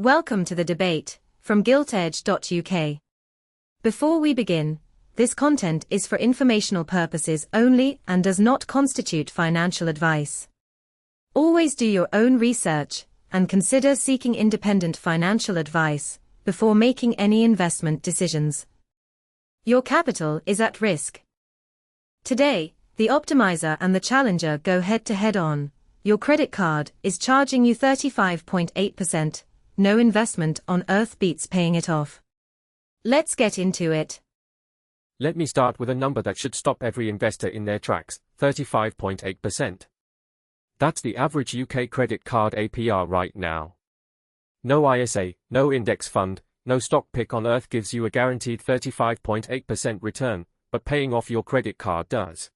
Welcome to the debate, from GiltEdge.uk. Before we begin, this content is for informational purposes only and does not constitute financial advice. Always do your own research, and consider seeking independent financial advice before making any investment decisions. Your capital is at risk. Today, the optimizer and the challenger go head-to-head on. Your credit card is charging you 35.8%. No investment on earth beats paying it off. Let's get into it. Let me start with a number that should stop every investor in their tracks, 35.8%. That's the average UK credit card APR right now. No I.S.A, no index fund, no stock pick on earth gives you a guaranteed 35.8% return, but paying off your credit card does.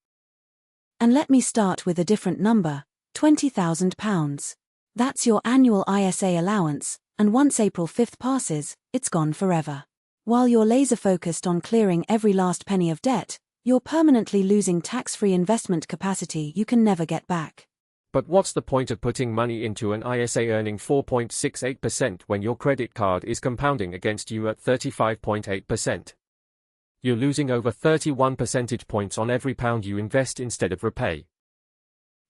And let me start with a different number, £20,000. That's your annual I.S.A allowance, and once April 5th passes, it's gone forever. While you're laser-focused on clearing every last penny of debt, you're permanently losing tax-free investment capacity you can never get back. But what's the point of putting money into an I.S.A earning 4.68% when your credit card is compounding against you at 35.8%? You're losing over 31 percentage points on every pound you invest instead of repay.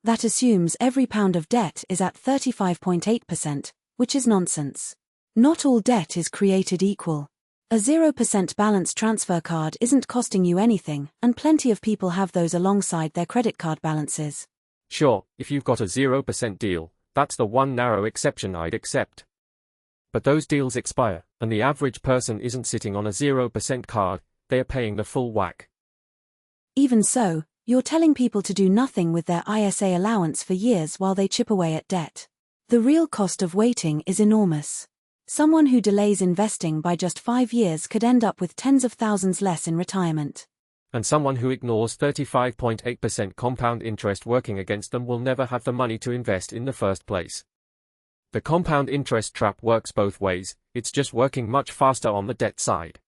That assumes every pound of debt is at 35.8%, which is nonsense. Not all debt is created equal. A 0% balance transfer card isn't costing you anything, and plenty of people have those alongside their credit card balances. Sure, if you've got a 0% deal, that's the one narrow exception I'd accept. But those deals expire, and the average person isn't sitting on a 0% card, they're paying the full whack. Even so, you're telling people to do nothing with their I.S.A allowance for years while they chip away at debt. The real cost of waiting is enormous. Someone who delays investing by just 5 years could end up with tens of thousands less in retirement. And someone who ignores 35.8% compound interest working against them will never have the money to invest in the first place. The compound interest trap works both ways, it's just working much faster on the debt side.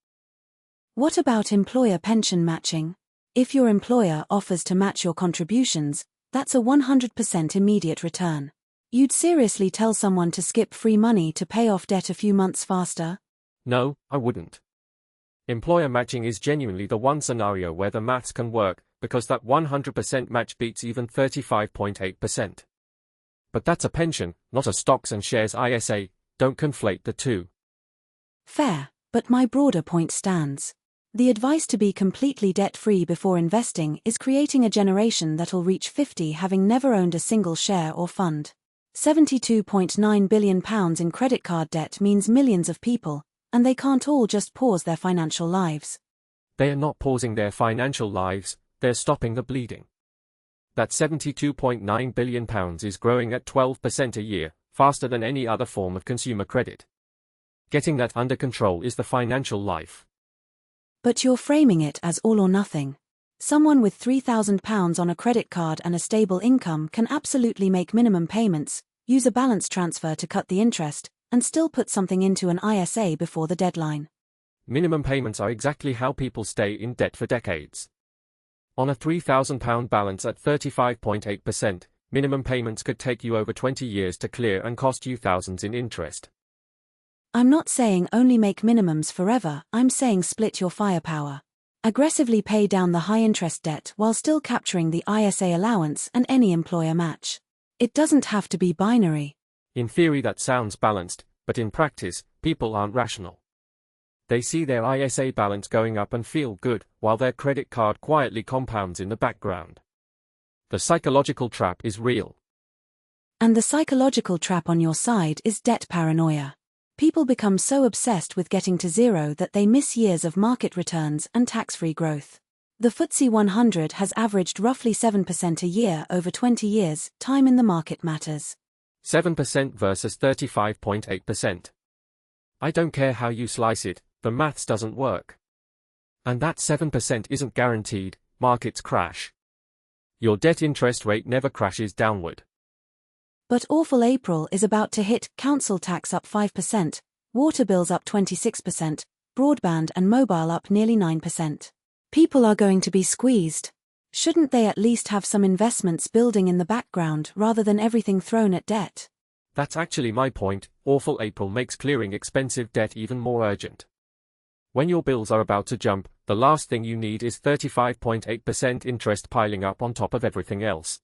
What about employer pension matching? If your employer offers to match your contributions, that's a 100% immediate return. You'd seriously tell someone to skip free money to pay off debt a few months faster? No, I wouldn't. Employer matching is genuinely the one scenario where the maths can work, because that 100% match beats even 35.8%. But that's a pension, not a stocks and shares I.S.A, don't conflate the two. Fair, but my broader point stands. The advice to be completely debt-free before investing is creating a generation that'll reach 50 having never owned a single share or fund. £72.9 billion in credit card debt means millions of people, and they can't all just pause their financial lives. They are not pausing their financial lives, they're stopping the bleeding. That £72.9 billion is growing at 12% a year, faster than any other form of consumer credit. Getting that under control is the financial life. But you're framing it as all or nothing. Someone with £3,000 on a credit card and a stable income can absolutely make minimum payments, use a balance transfer to cut the interest, and still put something into an I.S.A before the deadline. Minimum payments are exactly how people stay in debt for decades. On a £3,000 balance at 35.8%, minimum payments could take you over 20 years to clear and cost you thousands in interest. I'm not saying only make minimums forever, I'm saying split your firepower. Aggressively pay down the high-interest debt while still capturing the I.S.A allowance and any employer match. It doesn't have to be binary. In theory that sounds balanced, but in practice, people aren't rational. They see their I.S.A balance going up and feel good, while their credit card quietly compounds in the background. The psychological trap is real. And the psychological trap on your side is debt paranoia. People become so obsessed with getting to zero that they miss years of market returns and tax-free growth. The FTSE 100 has averaged roughly 7% a year over 20 years, time in the market matters. 7% versus 35.8%. I don't care how you slice it, the maths doesn't work. And that 7% isn't guaranteed, markets crash. Your debt interest rate never crashes downward. But awful April is about to hit, council tax up 5%, water bills up 26%, broadband and mobile up nearly 9%. People are going to be squeezed. Shouldn't they at least have some investments building in the background rather than everything thrown at debt? That's actually my point, awful April makes clearing expensive debt even more urgent. When your bills are about to jump, the last thing you need is 35.8% interest piling up on top of everything else.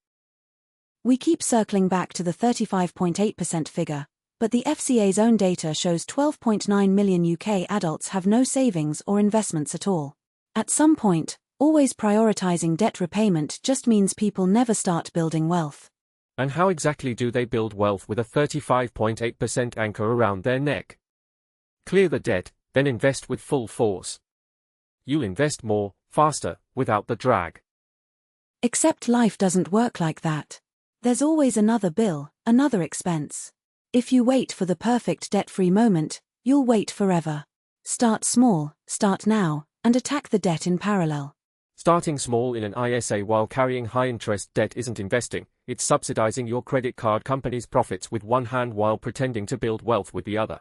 We keep circling back to the 35.8% figure, but the FCA's own data shows 12.9 million UK adults have no savings or investments at all. At some point, always prioritizing debt repayment just means people never start building wealth. And how exactly do they build wealth with a 35.8% anchor around their neck? Clear the debt, then invest with full force. You'll invest more, faster, without the drag. Except life doesn't work like that. There's always another bill, another expense. If you wait for the perfect debt-free moment, you'll wait forever. Start small, start now, and attack the debt in parallel. Starting small in an I.S.A. while carrying high-interest debt isn't investing, it's subsidizing your credit card company's profits with one hand while pretending to build wealth with the other.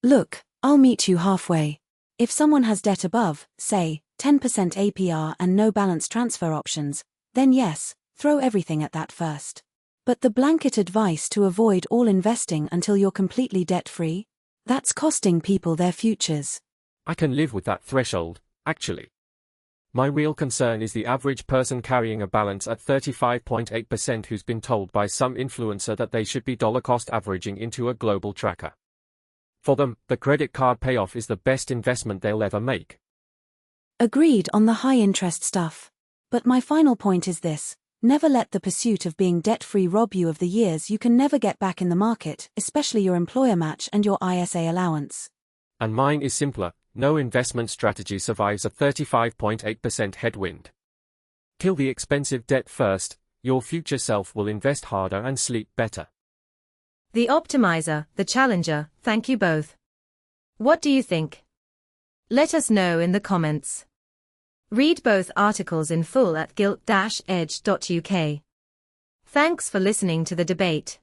Look, I'll meet you halfway. If someone has debt above, say, 10% APR and no balance transfer options, then yes, throw everything at that first. But the blanket advice to avoid all investing until you're completely debt-free? That's costing people their futures. I can live with that threshold, actually. My real concern is the average person carrying a balance at 35.8% who's been told by some influencer that they should be dollar-cost averaging into a global tracker. For them, the credit card payoff is the best investment they'll ever make. Agreed on the high-interest stuff. But my final point is this: never let the pursuit of being debt-free rob you of the years you can never get back in the market, especially your employer match and your I.S.A. allowance. And mine is simpler: no investment strategy survives a 35.8% headwind. Kill the expensive debt first, your future self will invest harder and sleep better. The optimizer, the challenger, thank you both. What do you think? Let us know in the comments. Read both articles in full at gilt-edge.uk. Thanks for listening to the debate.